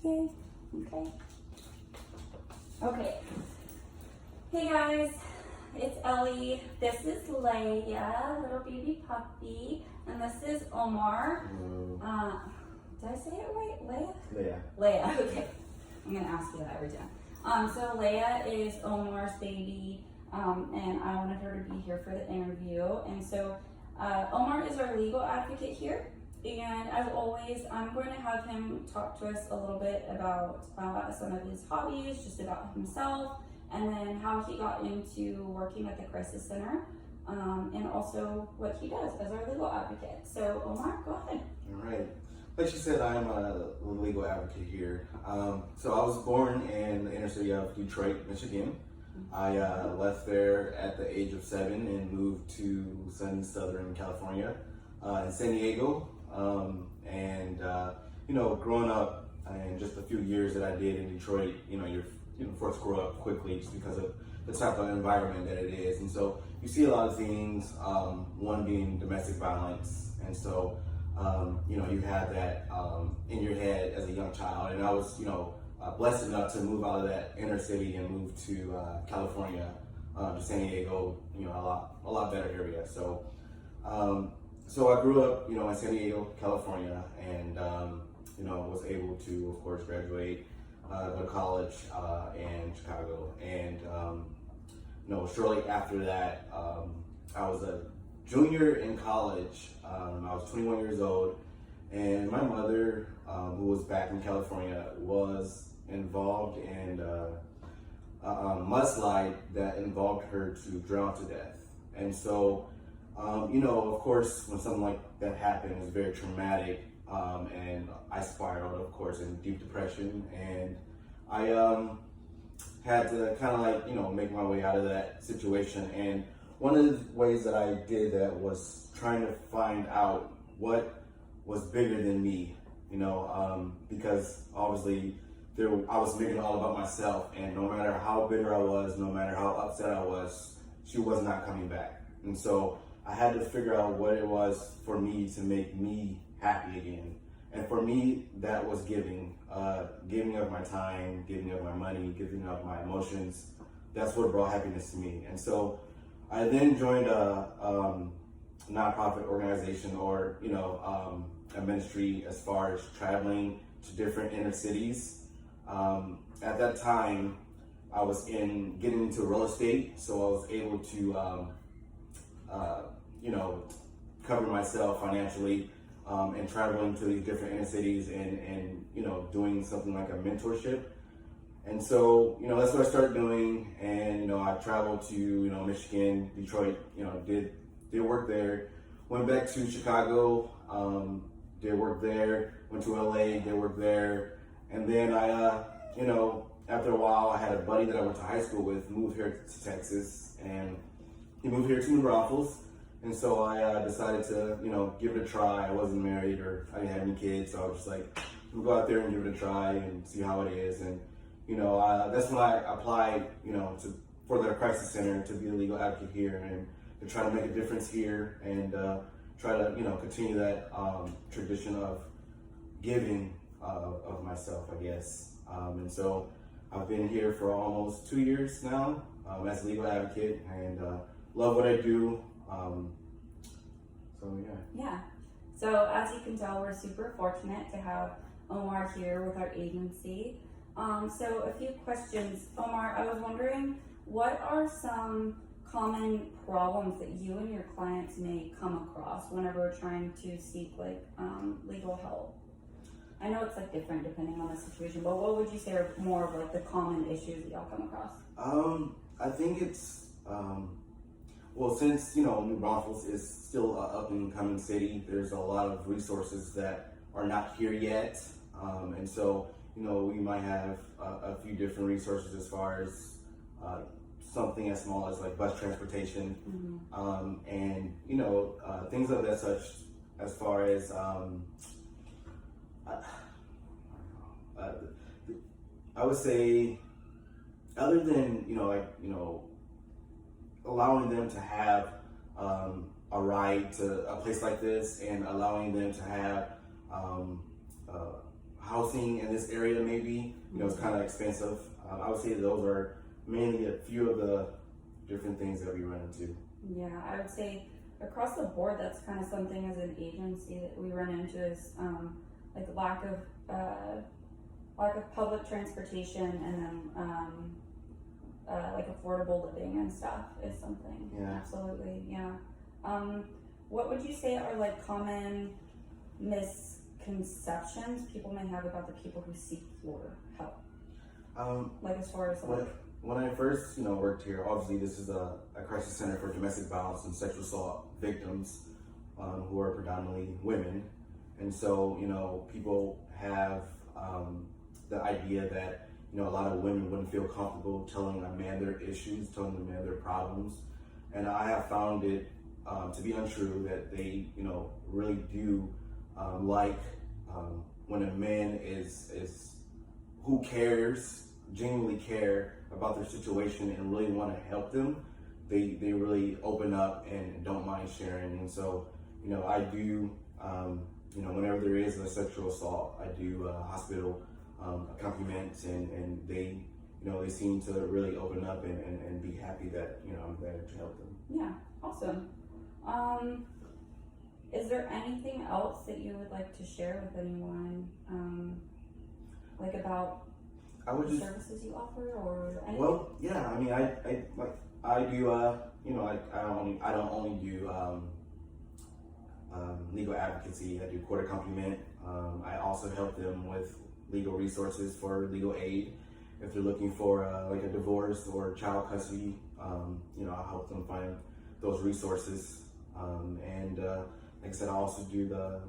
Okay. Okay. Hey guys, it's Ellie. This is Leia, little baby puppy, and this is Omar. Did I say it right? Leia? Leia, okay. I'm gonna ask you that every time. So Leia is Omar's baby, and I wanted her to be here for the interview. And so Omar is our legal advocate here. And as always, I'm going to have him talk to us a little bit about some of his hobbies, just about himself, and then how he got into working at the Crisis Center, and also what he does as our legal advocate. So Omar, go ahead. All right. Like she said, I'm a legal advocate here. So I was born in the inner city of Detroit, Michigan. I left there at the age of 7 and moved to sunny Southern California, in San Diego. Growing up and just a few years that I did in Detroit, you're forced to grow up quickly just because of the type of environment that it is. And so you see a lot of things, one being domestic violence. And so, you have that in your head as a young child. And I was, blessed enough to move out of that inner city and move to California, to San Diego, a lot better area. So I grew up, in San Diego, California, and was able to, of course, graduate, go to college in Chicago, and shortly after that, I was a junior in college. I was 21 years old, and my mother, who was back in California, was involved in a mudslide that involved her to drown to death. And so, of course, when something like that happened, it was very traumatic, and I spiraled, of course, in deep depression, and I had to kind of make my way out of that situation. And one of the ways that I did that was trying to find out what was bigger than me, because obviously I was making it all about myself, and no matter how bitter I was, no matter how upset I was, she was not coming back. And so I had to figure out what it was for me to make me happy again. And for me, that was giving of my time, giving of my money, giving of my emotions. That's what brought happiness to me. And so I then joined a nonprofit organization, or a ministry, as far as traveling to different inner cities. At that time, I was getting into real estate, so I was able to cover myself financially, and traveling to these different inner cities and doing something like a mentorship. And so, that's what I started doing. And, I traveled to, Michigan, Detroit, did work there, went back to Chicago, did work there, went to LA, did work there. And then I, after a while, I had a buddy that I went to high school with, moved here to Texas, and he moved here to New Braunfels. And so I decided to, give it a try. I wasn't married, or I didn't have any kids, so I was just like, we'll go out there and give it a try and see how it is. And, that's when I applied, for the Crisis Center to be a legal advocate here and to try to make a difference here and try to, continue that tradition of giving of myself, I guess. And so I've been here for almost 2 years now as a legal advocate, and love what I do. Yeah. So as you can tell, we're super fortunate to have Omar here with our agency. So a few questions. Omar, I was wondering, what are some common problems that you and your clients may come across whenever trying to seek legal help? I know it's different depending on the situation, but what would you say are more of the common issues that y'all come across? I think it's since New Braunfels is still an up and coming city, there's a lot of resources that are not here yet, and so we might have a few different resources as far as something as small as bus transportation, and things of that such, as far as I would say, other than allowing them to have a ride to a place like this, and allowing them to have housing in this area maybe, it's kind of expensive. I would say those are mainly a few of the different things that we run into. Yeah, I would say across the board, that's kind of something as an agency that we run into is like lack of public transportation, and then like affordable living and stuff is something. Yeah. Absolutely. Yeah. What would you say are like common misconceptions people may have about the people who seek for help? Like as far as like. When I first, worked here, obviously this is a crisis center for domestic violence and sexual assault victims, who are predominantly women. And so, people have the idea that, a lot of women wouldn't feel comfortable telling a man their issues, telling a man their problems. And I have found it to be untrue, that they, really do like when a man is who cares, genuinely care about their situation and really want to help them. They really open up and don't mind sharing. And so, I do, whenever there is a sexual assault, I do hospital accompaniments, and they, they seem to really open up and be happy that, I'm there to help them. Yeah, awesome. Is there anything else that you would like to share with anyone, like about the services you offer or anything? Well, yeah, I mean, I do, I don't only do legal advocacy. I do court accompaniment. I also help them with legal resources for legal aid. If they're looking for like a divorce or child custody, I'll help them find those resources. And like I said, I also do the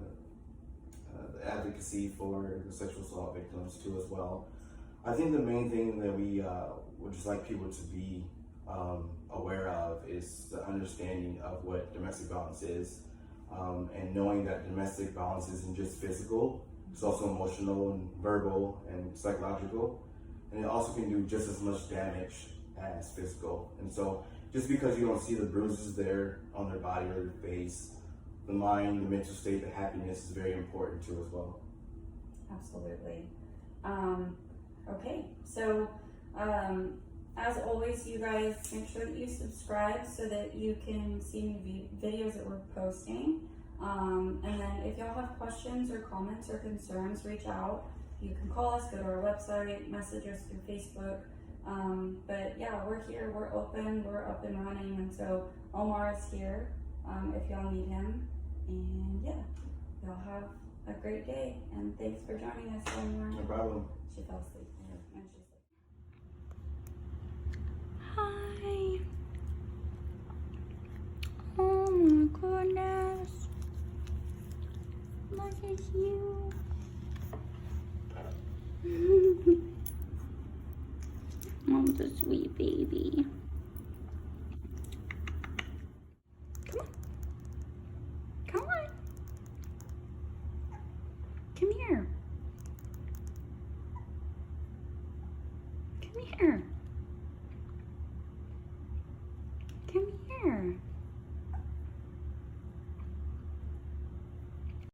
advocacy for the sexual assault victims too as well. I think the main thing that we would just like people to be aware of is the understanding of what domestic violence is, and knowing that domestic violence isn't just physical, it's also emotional and verbal and psychological, and it also can do just as much damage as physical. And so just because you don't see the bruises there on their body or their face, the mind, the mental state, the happiness is very important too as well. Absolutely. Okay, so as always, you guys make sure that you subscribe so that you can see new videos that we're posting. And then if y'all have questions or comments or concerns, reach out. You can call us, go to our website, message us through Facebook. But yeah, we're here, we're open, we're up and running. And so Omar is here if y'all need him. And yeah, y'all have a great day. And thanks for joining us, Omar. No problem. She fell asleep. Hi. Oh my goodness. Look at you. Oh, the sweet baby. Come on. Come on. Come here. Come here. Come here.